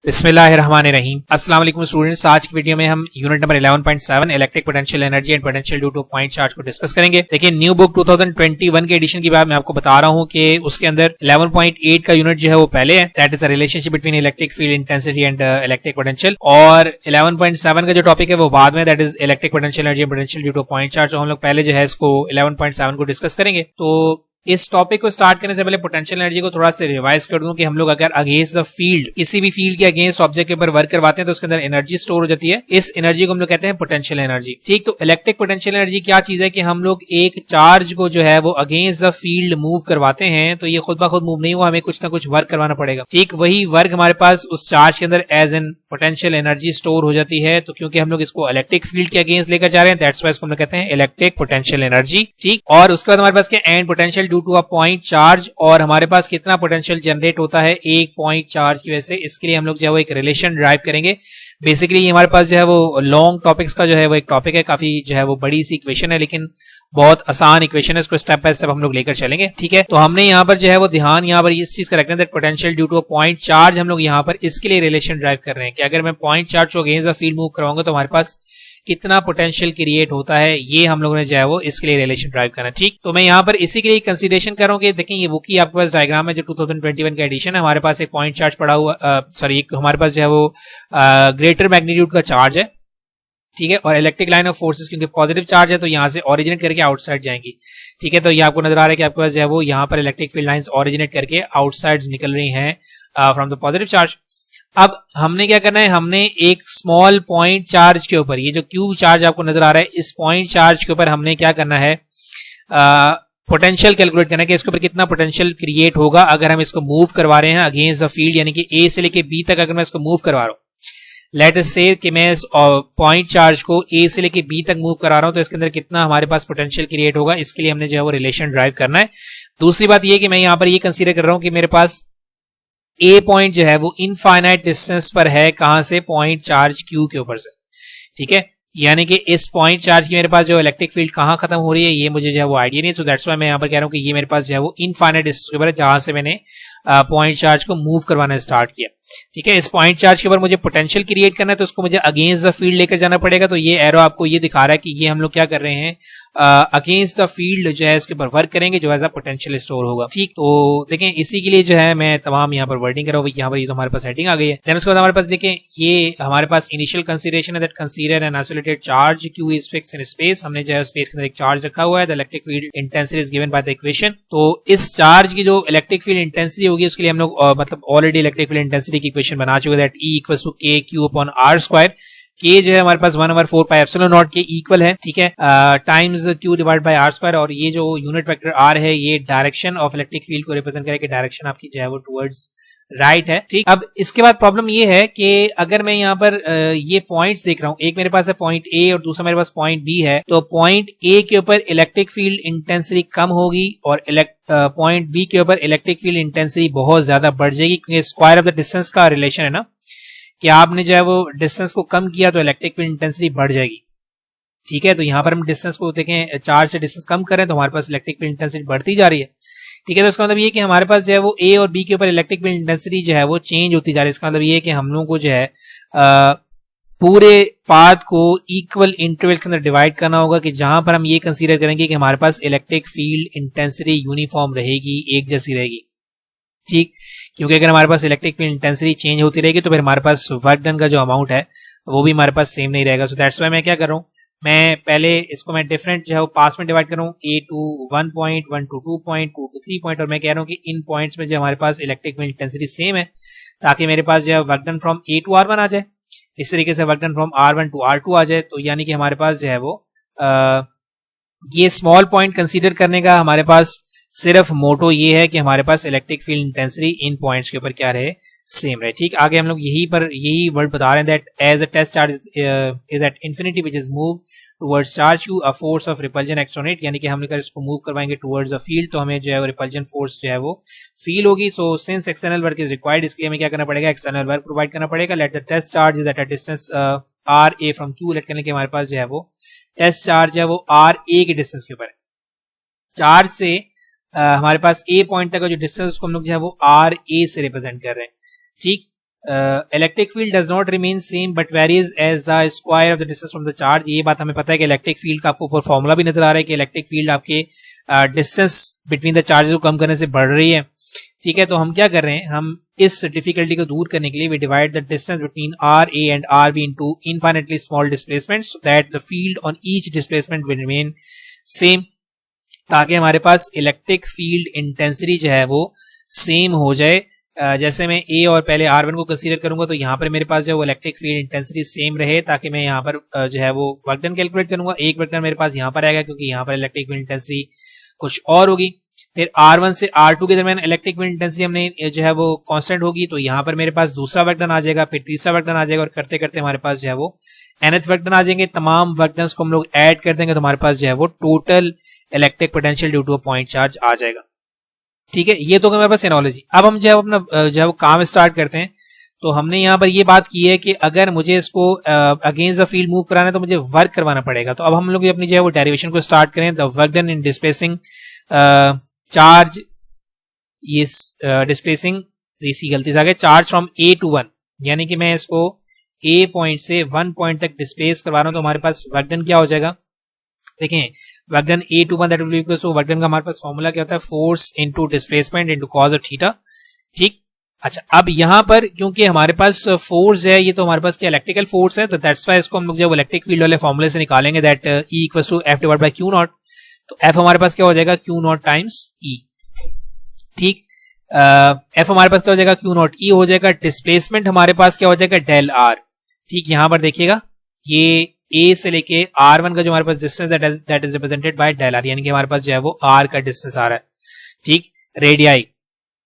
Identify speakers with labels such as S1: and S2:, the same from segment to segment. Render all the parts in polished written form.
S1: बिस्मिल्लाहिर्रहमानिर्रहीम। अस्सलाम वालेकुम स्टूडेंट्स, आज की वीडियो में हम unit number 11.7 electric potential energy and potential due two point charge को डिस्कस करेंगे। देखिए, न्यू बुक 2021 के एडिशन की बात मैं आपको बता रहा हूं कि उसके अंदर 11.8 का यूनिट जो है वो पहले है, that is the relationship between electric field intensity and electric potential, और 11.7 का जो टॉपिक है वो बाद में, that is electric potential energy and potential due two point charge. हम लोग पहले जो है इसको 11.7 को डिस्कस करेंगे। तो इस टॉपिक को स्टार्ट करने से पहले पोटेंशियल एनर्जी को थोड़ा सा रिवाइज कर दूं कि हम लोग अगर अगेंस्ट द फील्ड, किसी भी फील्ड के अगेंस्ट ऑब्जेक्ट के ऊपर वर्क करवाते हैं तो उसके अंदर एनर्जी स्टोर हो जाती है। इस एनर्जी को हम लोग कहते हैं पोटेंशियल एनर्जी। ठीक, तो इलेक्ट्रिक पोटेंशियल एनर्जी क्या चीज है कि हम लोग एक चार्ज को जो है वो अगेंस्ट द फील्ड मूव करवाते हैं, तो ये खुद ब खुद मूव नहीं हुआ, हमें कुछ ना कुछ वर्क करवाना पड़ेगा। ठीक, वही वर्क हमारे पास उस चार्ज के अंदर as an potential energy store हो जाती है। तो क्योंकि हम लोग इसको इलेक्ट्रिक फील्ड के अगेंस्ट लेकर जा रहे हैं, दैट्स व्हाई इसको हम लोग कहते हैं इलेक्ट्रिक पोटेंशियल एनर्जी। ठीक, और उसके बाद हमारे पास क्या, and potential due to a point charge, और हमारे पास कितना पोटेंशियल जनरेट होता है एक पॉइंट चार्ज की वजह से। इसके लिए हम लोग जो है वो एक रिलेशन ड्राइव करेंगे। बेसिकली ये हमारे पास जो है वो लॉन्ग टॉपिक्स का जो है वो एक टॉपिक है, काफी जो है वो बड़ी सी इक्वेशन है, लेकिन बहुत आसान इक्वेशन है। इसको स्टेप बाय स्टेप हम लोग लेकर चलेंगे। ठीक है, तो हमने यहाँ पर जो है वो ध्यान यहाँ पर इस चीज का रखना है, that potential due to a point charge हम लोग यहाँ पर इसके लिए रिलेशन ड्राइव कर रहे हैं कि अगर मैं पॉइंट चार्ज को अगेंस्ट द फील्ड मूव करवाऊंगा तो हमारे पास कितना पोटेंशियल क्रिएट होता है, ये हम लोगों ने जो है वो इसके लिए रिलेशन ड्राइव करना। ठीक, तो मैं यहाँ पर इसी के लिए कंसीडरेशन कर रहा हूँ कि देखें, ये बुक की आपके पास डायग्राम है जो 2021 का एडिशन है। हमारे पास एक पॉइंट चार्ज पड़ा हुआ, हमारे पास जो है वो ग्रेटर मैग्नीट्यूड का चार्ज है। ठीक है, और इलेक्ट्रिक लाइन ऑफ फोर्सेस क्योंकि पॉजिटिव चार्ज है तो यहाँ से ओरिजिनेट करके आउटसाइड जाएंगी। ठीक है, तो ये आपको नजर आ रहा है कि आपके पास जो है वो यहाँ पर इलेक्ट्रिक फील्ड लाइंस ओरिजिनेट करके आउटसाइड निकल रही हैं फ्रॉम द पॉजिटिव चार्ज। अब हमने क्या करना है, हमने एक स्मॉल पॉइंट चार्ज के ऊपर, ये जो क्यू चार्ज आपको नजर आ रहा है, इस पॉइंट चार्ज के ऊपर हमने क्या करना है, पोटेंशियल कैलकुलेट करना है कि इसके ऊपर कितना पोटेंशियल क्रिएट होगा अगर हम इसको मूव करवा रहे हैं अगेंस्ट द फील्ड, यानी कि ए से लेके बी तक अगर मैं इसको मूव करवा रहा हूँ। लेट अस से कि मैं इस पॉइंट चार्ज को ए से लेके बी तक मूव करा रहा हूं, तो इसके अंदर कितना हमारे पास पोटेंशियल क्रिएट होगा, इसके लिए हमने जो है वो रिलेशन ड्राइव करना है। दूसरी बात ये कि मैं यहाँ पर ये कंसीडर कर रहा हूं कि मेरे पास ए पॉइंट जो है वो इनफाइनाइट डिस्टेंस पर है, कहां से, पॉइंट चार्ज क्यू के ऊपर से। ठीक है, यानी कि इस पॉइंट चार्ज की मेरे पास जो इलेक्ट्रिक फील्ड कहां खत्म हो रही है ये मुझे जो है वो आइडिया नहीं, सो दैट्स व्हाई मैं यहाँ पर कह रहा हूं कि ये मेरे पास जो है वो इनफाइनाइट डिस्टेंस के ऊपर है जहां से मैंने पॉइंट चार्ज को मूव करवाना स्टार्ट किया। ठीक है, इस पॉइंट चार्ज के ऊपर मुझे पोटेंशियल क्रिएट करना है, तो उसको मुझे अगेंस्ट द फील्ड लेकर जाना पड़ेगा। तो ये एरो आपको ये दिखा रहा है कि ये हम लोग क्या कर रहे हैं, अगेंस्ट द फील्ड जो है इसके ऊपर वर्क करेंगे जो एज अ पोटेंशियल स्टोर होगा। ठीक, तो देखें इसी के लिए जो है मैं तमाम यहाँ पर वर्डिंग कर रहा हूँ। यहाँ पर ये तो हमारे पास हेडिंग आ गई है। देन उसके बाद हमारे पास देखें, ये हमारे पास इनिशियल कंसीडरेशन है, that consider an isolated charge Q is fixed in space. हमने जो है स्पेस के अंदर एक चार्ज रखा हुआ है, the electric field intensity is given by the equation. तो इस चार्ज की जो इलेक्ट्रिक फील्ड इंटेंसिटी होगी उसके लिए हम लोग मतलब ऑलरेडी इलेक्ट्रिक फील्ड इंटेंसिटी की इक्वेशन बना चुके हैं, that E equals to K Q upon R square. K जो है हमारे पास 1/4 पाई एप्सिलॉन नॉट के इक्वल है। ठीक है, times Q divide by R square, और ये जो यूनिट वेक्टर R है ये डायरेक्शन ऑफ इलेक्ट्रिक फील्ड को रिप्रेजेंट करेगा, डायरेक्शन आपकी जो है वो टुवर्ड्स राइट है। ठीक, अब इसके बाद प्रॉब्लम ये है कि अगर मैं यहाँ पर ये पॉइंट्स देख रहा हूँ, एक मेरे पास है पॉइंट ए और दूसरा मेरे पास पॉइंट बी है, तो पॉइंट ए के ऊपर इलेक्ट्रिक फील्ड इंटेंसिटी कम होगी और पॉइंट बी के ऊपर इलेक्ट्रिक फील्ड इंटेंसिटी बहुत ज्यादा बढ़ जाएगी, क्योंकि स्क्वायर ऑफ द डिस्टेंस का रिलेशन है ना, कि आपने जो है वो डिस्टेंस को कम किया तो इलेक्ट्रिक फील्ड इंटेंसिटी बढ़ जाएगी। ठीक है, तो यहाँ पर हम डिस्टेंस को देखें, चार्ज से डिस्टेंस कम करें तो हमारे पास इलेक्ट्रिक फील्ड इंटेंसिटी बढ़ती जा रही है। ठीक है, तो इसका मतलब ये कि हमारे पास जो है वो ए और बी के ऊपर इलेक्ट्रिक फील्ड इंटेंसिटी जो है वो चेंज होती जा रही है। इसका मतलब ये है कि हम लोगों को जो है पूरे पाथ को इक्वल इंटरवल के अंदर डिवाइड करना होगा, कि जहां पर हम ये कंसीडर करेंगे कि हमारे पास इलेक्ट्रिक फील्ड इंटेंसिटी यूनिफॉर्म रहेगी, एक जैसी रहेगी। ठीक, क्योंकि अगर हमारे पास इलेक्ट्रिक फील्ड इंटेंसिटी चेंज होती रहेगी तो फिर हमारे पास वर्क डन का जो अमाउंट है वो भी हमारे पास सेम नहीं रहेगा। सो दैट्स व्हाई मैं क्या कर रहा हूँ, मैं पहले इसको मैं डिफरेंट जो है वो पास में डिवाइड कर रहा हूँ, A to 1 point, 1 to 2 point, 2 to 3 point, और मैं कह रहा हूँ कि इन पॉइंट्स में जो हमारे पास इलेक्ट्रिक फील्ड इंटेंसिटी सेम है, ताकि मेरे पास जो है work done from A to R1 आ जाए, इस तरीके से work done from R1 to R2 आ जाए। तो यानी कि हमारे पास जो है वो ये स्मॉल पॉइंट कंसीडर करने का हमारे पास सिर्फ मोटो ये है कि हमारे पास इलेक्ट्रिक फील्ड इंटेंसिटी इन पॉइंट्स के ऊपर क्या रहे, सेम रहे। ठीक, आगे हम लोग यही वर्ड बता रहे हैं, that as a test charge is at infinity which is move towards charge Q, a force of repulsion acts on it, यानी कि हम अगर इसको मूव करवाएंगे टुवर्ड्स अ फील्ड तो हमें जो है वो रिपल्जन फोर्स जो है वो फील होगी। So since external work is required, इसके लिए हमें क्या करना पड़ेगा, एक्सटर्नल वर्क प्रोवाइड करना पड़ेगा। Let the test charge is at a distance R A from Q, लेट करने के हमारे पास जो है वो टेस्ट चार्ज है वो आर ए के डिस्टेंस के ऊपर है। चार्ज से हमारे पास ए पॉइंट तक का जो डिस्टेंस उसको हम लोग जो है वो आर ए से रिप्रेजेंट कर रहे हैं। ठीक, electric field does not remain same but varies as the square of the distance from the charge. ये बात हमें पता है कि इलेक्ट्रिक फील्ड का आपको ऊपर फॉर्मूला भी नजर आ रहा है कि इलेक्ट्रिक फील्ड आपके डिस्टेंस बिटवीन द चार्जेस को कम करने से बढ़ रही है। ठीक है, तो हम क्या कर रहे हैं, हम इस डिफिकल्टी को दूर करने के लिए we divide the distance between R A and R B into infinitely small displacement so that the field on each displacement will remain same, ताकि हमारे पास इलेक्ट्रिक फील्ड इंटेंसिटी जो है वो सेम हो जाए। जैसे मैं ए और पहले R1 को कंसीडर करूंगा तो यहाँ पर मेरे पास जो है वो इलेक्ट्रिक फील्ड इंटेंसिटी सेम रहे, ताकि मैं यहाँ पर जो है वो वर्क डन कैलकुलेट करूंगा। एक वर्क डन मेरे पास यहाँ पर आएगा क्योंकि यहाँ पर इलेक्ट्रिक फील्ड इंटेंसिटी कुछ और होगी। फिर R1 से R2 के दरमियान इलेक्ट्रिक फील्ड इंटेंसिटी हमने जो है वो कांस्टेंट होगी, तो यहाँ पर मेरे पास दूसरा वर्क डन आ जाएगा, फिर तीसरा वर्क डन आ जाएगा और करते करते हमारे पास जो है वो nth वर्क डन आ जाएंगे। तमाम वर्क डन को हम लोग ऐड कर देंगे तो हमारे पास जो है वो total electric potential due to a point charge आ जाएगा। ठीक है, ये तो हमारे पास एनालॉजी। अब हम जो है अपना जो है वो काम स्टार्ट करते हैं। तो हमने यहाँ पर ये बात की है कि अगर मुझे इसको अगेंस्ट द फील्ड मूव कराना है तो मुझे वर्क करवाना पड़ेगा। तो अब हम लोग अपनी जो है वो डेरिवेशन को स्टार्ट करें। The work done in displacing charge, ये डिस्प्लेसिंग इसी गलती से आ गया, चार्ज फ्रॉम ए टू 1, यानी कि मैं इसको ए पॉइंट से 1 पॉइंट तक डिस्प्लेस करवा रहा हूं। तो हमारे पास वर्क डन क्या हो जाएगा, देखें, work done A to 1 that will be equal to work done का हमारे पास फॉर्मूला क्या होता है, force into displacement into cos of theta. ठीक, अच्छा, अब यहाँ पर क्योंकि हमारे पास फोर्स है, ये तो हमारे पास क्या इलेक्ट्रिकल फोर्स है, तो दैट्स वाई इसको हम लोग जो इलेक्ट्रिक फील्ड वाले फॉर्मूले से निकालेंगे, that E equal to F divide by Q naught. तो एफ हमारे पास क्या हो जाएगा, क्यू नॉट टाइम्स ई। ठीक, एफ हमारे पास क्या हो जाएगा, क्यू नॉट ई हो जाएगा। डिस्प्लेसमेंट हमारे पास क्या हो जाएगा, डेल आर। ठीक, यहां पर देखिएगा ये ए से लेके R1 का जो हमारे पास distance that is represented by del R, यानी कि हमारे पास जो है वो R का डिस्टेंस आ रहा है। ठीक, रेडियाई,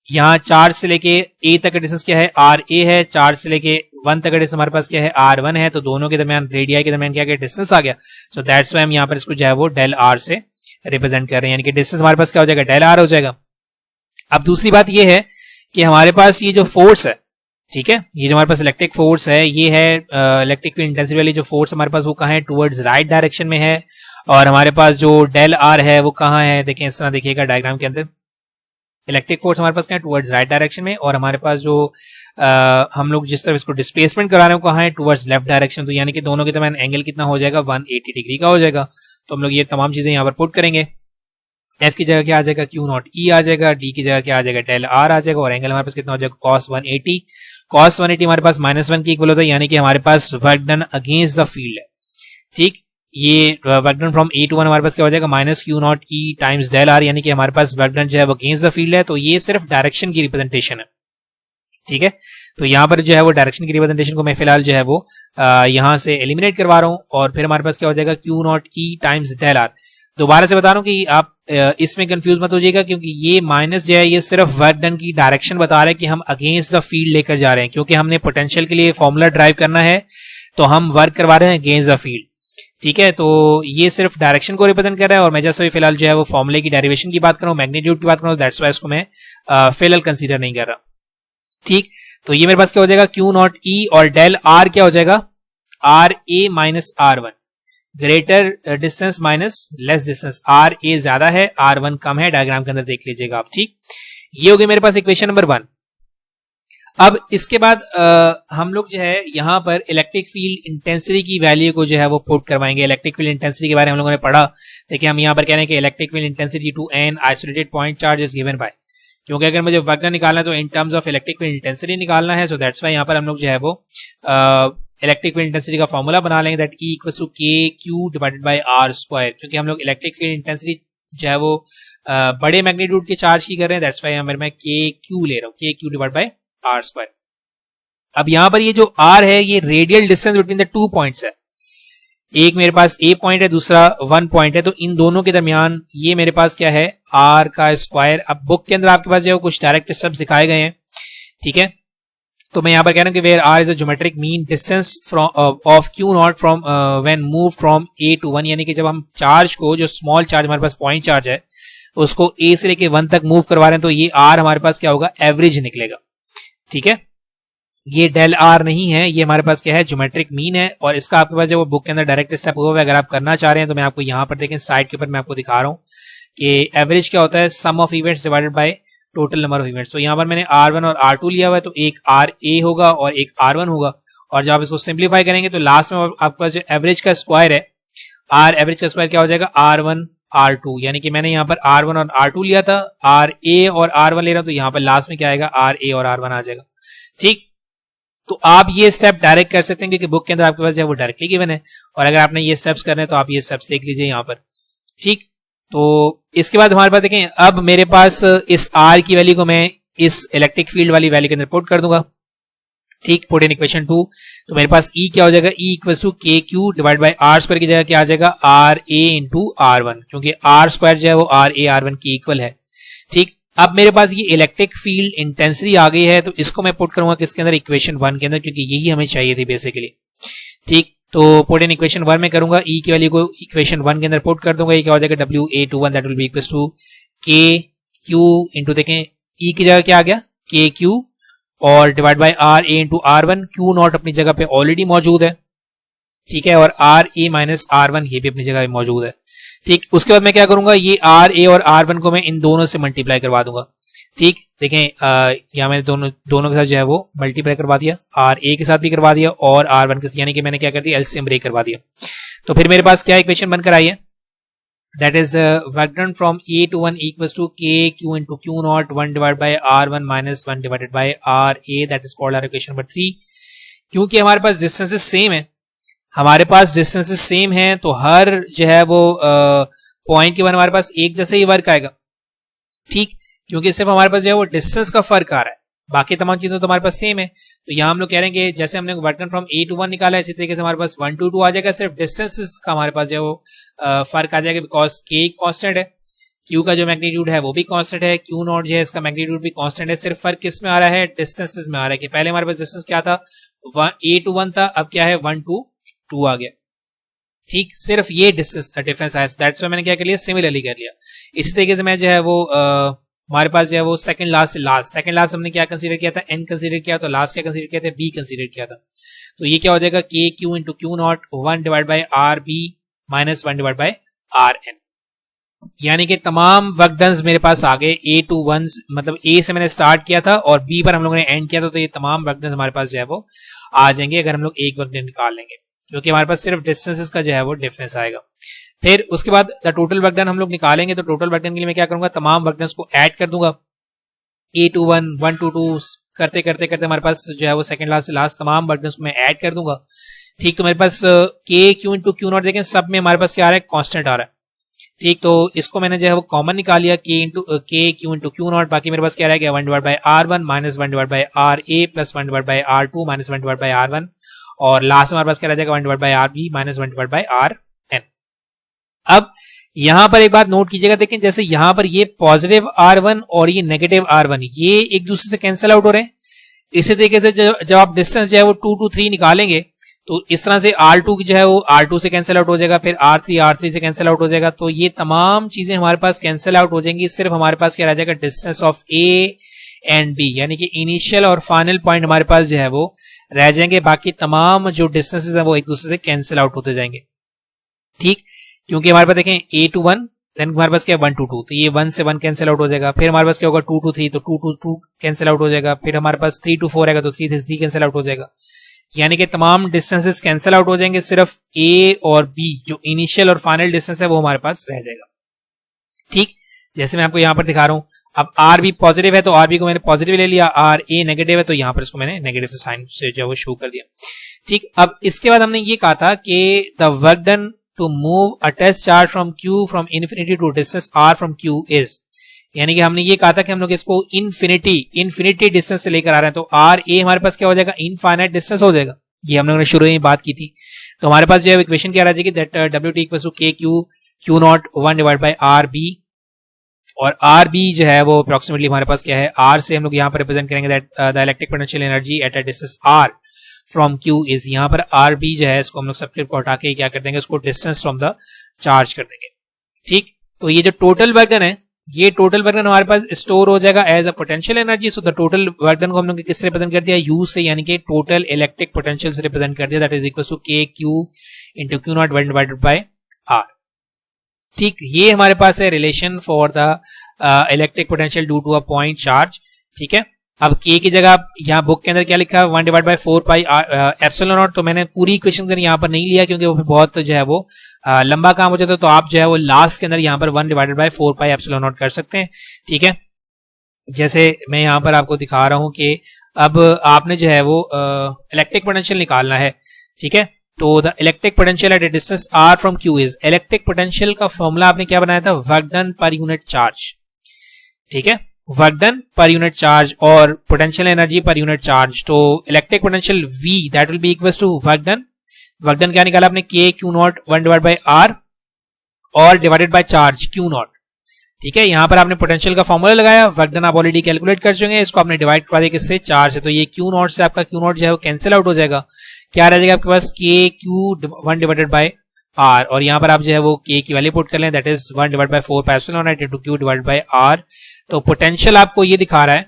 S1: यहाँ चार्ज से लेके ए तक का डिस्टेंस क्या है, आर ए है, चार्ज से लेके 1 तक का डिस्टेंस हमारे पास क्या है, R1 है, तो दोनों के दरमियान रेडियाई के दरमियान क्या डिस्टेंस आ गया। सो दैट्स वाई हम यहाँ पर इसको जो है वो डेल आर से रिप्रेजेंट कर रहे हैं, यानी कि डिस्टेंस हमारे पास क्या हो जाएगा, डेल आर हो जाएगा। अब दूसरी बात ये है कि हमारे पास ये जो फोर्स है, ठीक है, ये जो हमारे पास इलेक्ट्रिक फोर्स है, ये है इलेक्ट्रिक फील्ड इंटेंसिटी वाली जो फोर्स हमारे पास वो कहाँ है, टुवर्ड्स राइट डायरेक्शन में है। और हमारे पास जो डेल आर है वो कहाँ है, देखें इस तरह देखिएगा डायग्राम के अंदर, इलेक्ट्रिक फोर्स हमारे पास क्या है, टुवर्ड्स राइट डायरेक्शन में, और हमारे पास जो हम लोग जिस तरफ इसको डिस्प्लेसमेंट करा रहे हैं कहाँ है, टुवर्ड्स लेफ्ट डायरेक्शन। तो यानी कि दोनों के दरमियान एंगल कितना हो जाएगा, 180 डिग्री का हो जाएगा। तो हम लोग ये तमाम चीजें यहाँ पर पुट करेंगे। एफ की जगह क्या आ जाएगा, क्यू नॉट ई आ जाएगा, डी की जगह क्या आ जाएगा, डेल आर आ जाएगा, और एंगल हमारे पास कितना हो जाएगा, cos 180। cos 180 हमारे पास -1 की इक्वल होता है, यानी कि हमारे पास work done against the field है। ठीक, ये work done from A to 1 हमारे पास क्या हो जाएगा, minus q naught E times del R, यानी कि हमारे पास वर्क डन जो है वो अगेंस्ट द फील्ड है। तो ये सिर्फ डायरेक्शन की रिप्रेजेंटेशन है। ठीक है, तो यहाँ पर जो है वो डायरेक्शन की रिप्रेजेंटेशन को मैं फिलहाल जो है वो यहाँ से एलिमिनेट करवा रहा हूँ, और फिर हमारे पास क्या हो जाएगा, Q naught E times del R. दोबारा से बता रहा हूं कि आप इसमें कंफ्यूज मत हो जाइएगा, क्योंकि ये माइनस जो है ये सिर्फ वर्क डन की डायरेक्शन बता रहा है कि हम अगेंस्ट द फील्ड लेकर जा रहे हैं, क्योंकि हमने पोटेंशियल के लिए फॉर्मूला ड्राइव करना है, तो हम वर्क करवा रहे हैं अगेंस्ट द फील्ड। ठीक है, तो ये सिर्फ डायरेक्शन को रिप्रेजेंट कर रहा है, और मैं जैसे फिलहाल जो है वो फॉर्मूले की डेरिवेशन की बात कर रहा हूँ, मैग्नीट्यूड की बात कर रहा हूँ, दैट्स वाई इसको मैं फिलहाल कंसीडर नहीं कर रहा। ठीक, तो ये मेरे पास क्या हो जाएगा, क्यू नॉट ई और डेल आर क्या हो जाएगा, R A minus R1, greater distance minus less distance, R A ज्यादा है, R1 कम है, डायग्राम के अंदर देख लीजिएगा आप। ठीक, ये हो गई मेरे पास इक्वेशन नंबर 1। अब इसके बाद हम लोग जो है यहाँ पर इलेक्ट्रिक फील्ड इंटेंसिटी की वैल्यू को जो है वो पुट करवाएंगे। इलेक्ट्रिक फील्ड इंटेंसिटी के बारे में हम लोगों ने पढ़ा। देखिए हम यहाँ पर कह रहे हैं कि electric field intensity to an isolated point charge is given by, क्योंकि अगर मुझे वर्क निकालना है तो in terms of electric field intensity निकालना है। सो दैट्स वाई यहाँ पर हम लोग जो है वो इलेक्ट्रिक फील्ड इंटेंसिटी का फॉर्मूला बना लेंगे, that E equals to K Q divided by R square, क्योंकि हम लोग इलेक्ट्रिक फील्ड इंटेंसिटी जो है वो बड़े मैग्नीट्यूड के चार्ज की कर रहे हैं। दैट्स वाई मैं के क्यू ले रहा हूँ, K Q divide by R square. अब यहाँ पर ये जो आर है ये radial distance between the 2 points है। एक मेरे पास ए पॉइंट है, दूसरा 1 पॉइंट है, तो इन दोनों के दरमियान ये मेरे पास क्या है, आर का स्क्वायर। अब बुक के अंदर आपके पास जो है कुछ डायरेक्ट स्टेप्स दिखाए गए हैं। ठीक है, तो मैं यहाँ पर कह रहा हूँ कि where R is a geometric mean distance from of Q naught from when move from A to 1, यानी कि जब हम चार्ज को, जो स्मॉल चार्ज हमारे पास पॉइंट चार्ज है, उसको ए से लेके 1 तक मूव करवा रहे हैं, तो ये आर हमारे पास क्या होगा, एवरेज निकलेगा। ठीक है, ये डेल आर नहीं है, ये हमारे पास क्या है, ज्योमेट्रिक मीन है, और इसका आपके पास जो वो बुक के अंदर डायरेक्ट स्टेप होगा। अगर आप करना चाह रहे हैं तो मैं आपको यहाँ पर देखें साइड के ऊपर मैं आपको दिखा रहा हूँ कि एवरेज क्या होता है, sum of events divided by total number of events. तो यहाँ पर मैंने R1 और R2 लिया हुआ है, तो एक RA होगा और एक R1 होगा। और जब आप इसको सिंप्लीफाई करेंगे तो लास्ट में आपके पास जो एवरेज का स्क्वायर है, R एवरेज का स्क्वायर क्या हो जाएगा, R1 R2। यानी कि मैंने यहाँ पर R1 और R2 लिया था, RA और R1 ले रहा हूं, तो यहाँ पर लास्ट में क्या आएगा, RA और R1 आ जाएगा। ठीक, तो आप ये स्टेप डायरेक्ट कर सकते हैं क्योंकि बुक के अंदर आपके पास जो है वो डायरेक्टली गिवन है, और अगर आपने ये स्टेप्स करने हैं तो आप ये स्टेप्स देख लीजिए यहाँ पर। ठीक, तो इसके बाद हमारे पास देखें, अब मेरे पास इस R की वैल्यू को मैं इस इलेक्ट्रिक फील्ड वाली वैल्यू के अंदर पुट कर दूंगा। ठीक, पुट इन इक्वेशन 2, तो मेरे पास E क्या हो जाएगा, E equal to K Q divide by R square की जगह क्या आ जाएगा, RA इंटू R1, क्योंकि R स्क्वायर जो है वो RA R1 के इक्वल है। ठीक, अब मेरे पास ये इलेक्ट्रिक फील्ड इंटेंसिटी आ गई है, तो इसको मैं पुट करूंगा किसके अंदर, इक्वेशन 1 के अंदर, क्योंकि यही हमें चाहिए थी बेसिकली। ठीक, तो पुट इन इक्वेशन 1 में करूंगा, E की वैल्यू को इक्वेशन 1 के अंदर पुट कर दूंगा। ये क्या हो जाएगा, WA21 that will be equal to K Q into, देखें E की जगह क्या आ गया, के क्यू, और divide by RA into R1। Q not अपनी जगह पे ऑलरेडी मौजूद है, ठीक है, और RA माइनस R1 ये भी अपनी जगह पे मौजूद है। ठीक, उसके बाद मैं क्या करूंगा, ये RA और R1 को मैं इन दोनों से मल्टीप्लाई करवा दूंगा। ठीक, देखें यहाँ मैंने दोनों के साथ जो है वो मल्टीप्लाई करवा दिया, RA के साथ भी करवा दिया और R1 के साथ, यानी कि मैंने क्या कर दिया, एलसीएम ब्रेक करवा दिया। तो फिर मेरे पास क्या इक्वेशन बनकर आई है, that is work done from A to 1 equals to K Q into Q naught 1 divided by R1 minus 1 divided by RA, that is called our equation number 3। क्योंकि हमारे पास डिस्टेंसेस सेम है, हमारे पास डिस्टेंसेस सेम है, तो हर जो है वो point के बाद हमारे पास एक जैसे ही वर्क आएगा। ठीक, क्योंकि सिर्फ हमारे पास जो है वो डिस्टेंस का फर्क आ रहा है, बाकी तमाम चीजें तो हमारे पास सेम है। तो यहाँ हम लोग कह रहे हैं कि जैसे हमने work done from A to 1 निकाला है, इसी तरीके से हमारे पास 1 to 2 आ जाएगा, सिर्फ डिस्टेंसेस का हमारे पास जो है वो फर्क आ जाएगा, बिकॉज K कांस्टेंट है, Q का जो मैग्नीट्यूड है वो भी कांस्टेंट है, Q नॉट जो है इसका मैग्नीट्यूड भी कांस्टेंट है, सिर्फ फर्क किस में आ रहा है, डिस्टेंसेस में आ रहा है। कि पहले हमारे पास डिस्टेंस क्या था, A to 1 था, अब क्या है 1 to 2 आ गया। ठीक, सिर्फ ये डिफरेंस आया, दैट्स व्हाई मैंने क्या कर लिया, सिमिलरली कर लिया। इसी तरीके से मैं जो है वो हमारे पास जो है वो सेकंड लास्ट से लास्ट, सेकंड लास्ट हमने क्या कंसीडर किया था, n कंसीडर किया, तो लास्ट क्या कंसीडर किया था, b कंसीडर किया था। तो ये क्या हो जाएगा, K Q into Q naught 1 divide by R B minus 1 divide by R N. यानी कि तमाम वर्क डन मेरे पास आ गए A to 1, मतलब A से मैंने स्टार्ट किया था और B पर हम लोगों ने एंड किया था, तो ये तमाम वर्क डन हमारे पास जो है वो आ जाएंगे अगर हम लोग एक वर्क डन निकाल लेंगे, क्योंकि हमारे पास सिर्फ डिस्टेंसेस का जो है वो डिफरेंस आएगा। फिर उसके बाद द टोटल वर्क डन हम लोग निकालेंगे, तो टोटल वर्क डन के लिए मैं क्या करूंगा, तमाम वर्क डन को ऐड कर दूंगा, A to 1 1 to 2 करते करते करते हमारे पास जो है वो सेकंड लास्ट से लास्ट तमाम वर्क डन को मैं ऐड कर दूंगा। ठीक, तो मेरे पास के क्यू इंटू क्यू नॉट देखें, सब में हमारे पास क्या आ रहा है, कांस्टेंट आ रहा है। ठीक, तो इसको मैंने जो है वो कॉमन निकाल लिया, के क्यू इंटू क्यू नॉट, बाकी मेरे पास क्या रह गया, 1 divide by R1 minus 1 divide by RA plus 1 divide by R2 minus 1 divide by R1, और लास्ट में हमारे पास क्या रह जाएगा, 1 divide by RB minus 1 divide by RN। अब यहां पर एक बात नोट कीजिएगा, देखें जैसे यहां पर ये पॉजिटिव R1 और ये नेगेटिव R1 ये एक दूसरे से कैंसिल आउट हो रहे हैं। इसी तरीके से जब आप डिस्टेंस जो है वो 2 to 3 निकालेंगे, तो इस तरह से R2 जो है वो R2 से कैंसिल आउट हो जाएगा, फिर R3 से कैंसिल आउट हो जाएगा, तो ये तमाम चीजें हमारे पास कैंसिल आउट हो जाएंगी। सिर्फ हमारे पास क्या रह जाएगा, distance of A and B, यानी कि इनिशियल और फाइनल पॉइंट हमारे पास जो है वो रह जाएंगे, बाकी तमाम जो डिस्टेंसेस है वो एक दूसरे से कैंसिल आउट होते जाएंगे। ठीक, क्योंकि हमारे पास देखें A to 1 देन हमारे पास क्या है 1 to 2, तो ये 1 से 1 कैंसिल आउट हो जाएगा, फिर हमारे पास क्या होगा 2 to 3, तो 2 to 2 कैंसिल आउट हो जाएगा, फिर हमारे पास 3 to 4 आएगा, तो 3 से 3 कैंसिल आउट हो जाएगा, यानी कि तमाम डिस्टेंसेस कैंसिल आउट हो जाएंगे, सिर्फ A और B जो इनिशियल और फाइनल डिस्टेंस है वो हमारे पास रह जाएगा। ठीक, जैसे मैं आपको यहाँ पर दिखा रहा हूँ, अब RB पॉजिटिव है तो RB को मैंने पॉजिटिव ले लिया, RA नेगेटिव है तो यहाँ पर इसको मैंने नेगेटिव से साइन से जो है वो शो कर दिया। ठीक, अब इसके बाद हमने ये कहा था कि the work done to move a test charge from Q from infinity to distance R from Q is, यानी कि हमने ये कहा था कि हम लोग इसको इन्फिनिटी डिस्टेंस से लेकर आ रहे हैं, तो RA हमारे पास क्या हो जाएगा, इनफाइनाइट डिस्टेंस हो जाएगा। ये हम लोगों ने शुरू में बात की थी। तो हमारे पास जो है इक्वेशन क्या आ जाएगी, that WT equal to K Q naught 1 divide by RB, और RB जो है वो अप्रोक्सीमेटली हमारे पास क्या है, R से हम लोग यहाँ पर रिप्रेजेंट करेंगे that the electric potential energy at a distance R from Q is, यहाँ पर RB जो है इसको हम लोग सबके को हटा के क्या कर देंगे, उसको डिस्टेंस फ्रॉम द चार्ज कर देंगे। ठीक, तो ये जो टोटल वर्क डन है, ये टोटल वर्क डन हमारे पास स्टोर हो जाएगा as a potential energy. So the total work done को हम लोग किससे रिप्रेजेंट कर दिया, U से, यानी कि टोटल इलेक्ट्रिक पोटेंशियल से रिप्रेजेंट कर दिया, that is equal to K Q into Q naught 1 divided by R। ठीक, ये हमारे पास है relation for the electric potential due to a point charge. ठीक है, अब के की जगह आप यहाँ बुक के अंदर क्या लिखा है 1 divide by 4 pi epsilon not. तो मैंने पूरी इक्वेशन यहाँ पर नहीं लिया क्योंकि वो बहुत जो है वो लंबा काम हो जाता है, तो आप जो है वो लास्ट के अंदर यहाँ पर 1 divided by 4 pi epsilon not कर सकते हैं। ठीक है, जैसे मैं यहाँ पर आपको दिखा रहा हूँ कि अब आपने जो है वो इलेक्ट्रिक पोटेंशियल निकालना है। ठीक है, तो the electric potential at a distance r from q is, electric potential का फॉर्मूला आपने क्या बनाया था, work done per unit charge. ठीक है, work done per unit charge और potential energy per unit charge. तो electric potential v that will be equals to work done. Work done क्या निकाला आपने, k q naught 1 divide by r और divided by charge q naught. ठीक है, यहां पर आपने पोटेंशियल का फॉर्मूला लगाया, वर्क डन आप ऑलरेडी कैलकुलेट कर चुके हैं, इसको आपने डिवाइड करवा दिया किससे, चार्ज से। तो ये q नॉट से आपका q नॉट जो है वो कैंसिल आउट हो जाएगा, क्या रह जाएगा आपके पास k q 1 divided by r, और यहाँ पर आप जो है वो k की वैल्यू पुट कर लें, that is 1 divide by 4 pi epsilon not into q divide by r। तो पोटेंशियल आपको ये दिखा रहा है,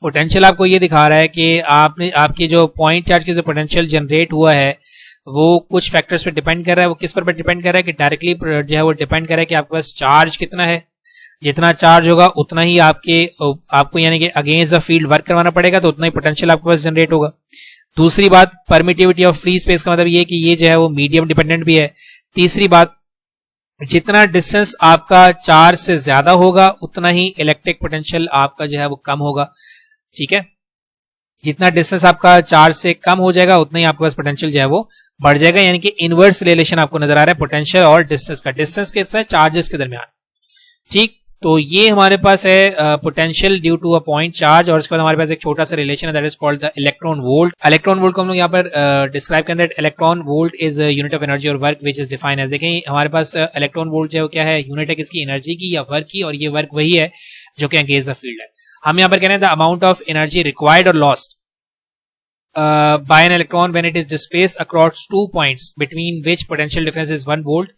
S1: पोटेंशियल आपको ये दिखा रहा है कि आपने आपके जो पॉइंट चार्ज के जो पोटेंशियल जनरेट हुआ है वो कुछ फैक्टर्स पे डिपेंड कर रहा है। वो किस पर डिपेंड कर रहा है कि डायरेक्टली जो है वो डिपेंड कर रहा है कि आपके पास चार्ज कितना है, जितना चार्ज होगा उतना ही आपको यानी कि अगेंस्ट द फील्ड वर्क करवाना पड़ेगा, तो उतना ही पोटेंशियल आपके पास जनरेट होगा। दूसरी बात, परमिटिविटी ऑफ फ्री स्पेस का मतलब ये कि ये जो है वो मीडियम डिपेंडेंट भी है। तीसरी बात, जितना डिस्टेंस आपका चार्ज से ज्यादा होगा उतना ही इलेक्ट्रिक पोटेंशियल आपका जो है वो कम होगा। ठीक है, जितना डिस्टेंस आपका चार्ज से कम हो जाएगा उतना ही आपके पास पोटेंशियल जो है वो बढ़ जाएगा, यानी कि इनवर्स रिलेशन आपको नजर आ रहा है पोटेंशियल और डिस्टेंस का, डिस्टेंस के साथ चार्जेस के दरमियान। ठीक, तो ये हमारे पास है potential due to a point charge, और इसके बाद हमारे पास एक छोटा सा रिलेशन है that is called the electron volt. Electron volt को हम लोग यहाँ पर डिस्क्राइब करें that electron volt is unit of energy और work which is defined as. देखें हमारे पास इलेक्ट्रॉन वोल्ट जो है वो क्या है, यूनिट है किसकी, एनर्जी की या वर्क की, और ये वर्क वही है जो कि अगेंस्ट द फील्ड है। हम यहाँ पर कह रहे हैं the amount of energy required और lost by an electron when it is displaced across 2 points between which potential difference is 1 volt।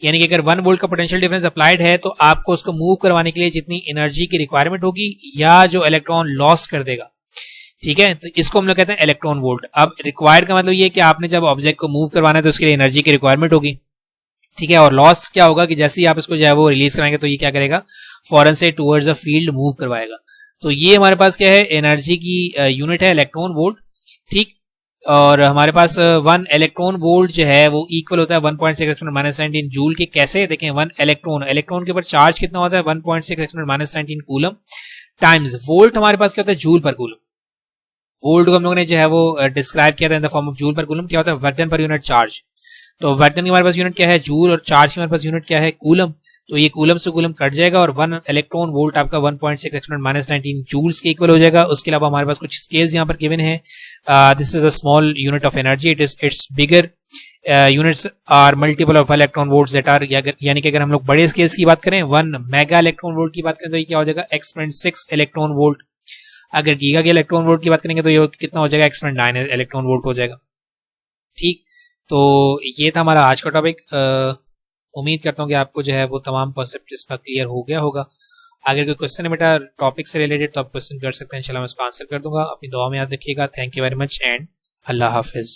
S1: यानी कि अगर 1 वोल्ट का पोटेंशियल डिफरेंस अप्लाइड है तो आपको उसको मूव करवाने के लिए जितनी एनर्जी की रिक्वायरमेंट होगी या जो इलेक्ट्रॉन लॉस कर देगा। ठीक है, तो इसको हम लोग कहते हैं इलेक्ट्रॉन वोल्ट। अब रिक्वायर का मतलब ये कि आपने जब ऑब्जेक्ट को मूव करवाना है तो उसके लिए एनर्जी की रिक्वायरमेंट होगी। ठीक है, और लॉस क्या होगा कि जैसे ही आप इसको जो है वो रिलीज कराएंगे तो ये क्या करेगा, फॉरन से टुवर्ड्स द फील्ड मूव करवाएगा। तो ये हमारे पास क्या है, एनर्जी की यूनिट है इलेक्ट्रॉन वोल्ट। ठीक, और हमारे पास 1 इलेक्ट्रॉन वोल्ट जो है वो इक्वल होता है 1.6 एक्सपोनेंशियल माइनस 19 जूल के। कैसे देखें, 1 इलेक्ट्रॉन के ऊपर चार्ज कितना होता है, 1.6 exponential minus 19 coulomb times volt हमारे पास क्या होता है, जूल पर कूलम। वोल्ट को हम लोगों ने जो है वो डिस्क्राइब किया था in the form of joule पर कूलम। क्या होता है, work done per unit charge. तो वर्क डन की हमारे पास यूनिट क्या है, जूल, और चार्ज की हमारे पास यूनिट क्या है, कूलम। तो ये कूलम से कूलम कट जाएगा और 1 इलेक्ट्रॉन वोल्ट आपका 1.6 एक्सपोनेंशियल माइनस 19 जूल्स के इक्वल हो जाएगा। उसके अलावा हमारे पास कुछ स्केल्स यहाँ पर गिवन है। This is a small unit of energy, its bigger units are multiple of electron volts that are, यानी कि अगर हम लोग बड़े स्केल्स की बात करें 1 मेगा इलेक्ट्रॉन वोल्ट की बात करें तो ये क्या हो जाएगा, एक्सपोनेंट 6 इलेक्ट्रॉन वोल्ट। अगर गीगा के इलेक्ट्रॉन वोल्ट की बात करेंगे तो ये कितना हो जाएगा, एक्सपोनेंट 9 इलेक्ट्रॉन वोल्ट हो जाएगा। ठीक, तो ये था हमारा आज का टॉपिक। उम्मीद करता हूँ कि आपको जो है वो तमाम कॉन्सेप्ट इसका क्लियर हो गया होगा। अगर कोई क्वेश्चन है बेटा टॉपिक से रिलेटेड तो आप क्वेश्चन कर सकते हैं, इंशाल्लाह मैं उसको आंसर कर दूंगा। अपनी दुआ में याद रखिएगा। Thank you very much and Allah Hafiz.